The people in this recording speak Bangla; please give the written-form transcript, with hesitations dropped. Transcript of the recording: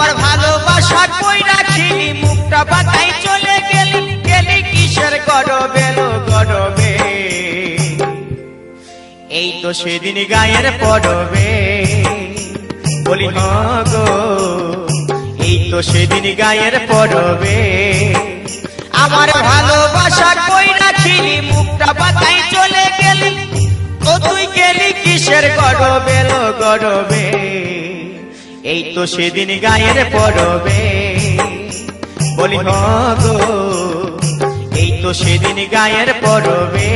আমার ভালোবাসা কই রাখিলি মুখটা বাঁকাই চলে গেলি গেলি কিসের গরবে লো গরবে এই তো সেদিন গায়ের পরবে বলি গো এই তো সেদিন গায়ের পরবে আমার ভালোবাসা কই রাখিলি মুখটা বাঁকাই চলে গেলি ও তুই গেলি কিসের গরবে লো গরবে এই তো সেদিন গায়ের পরবে বলি গো এই তো সেদিন গায়ের পরবে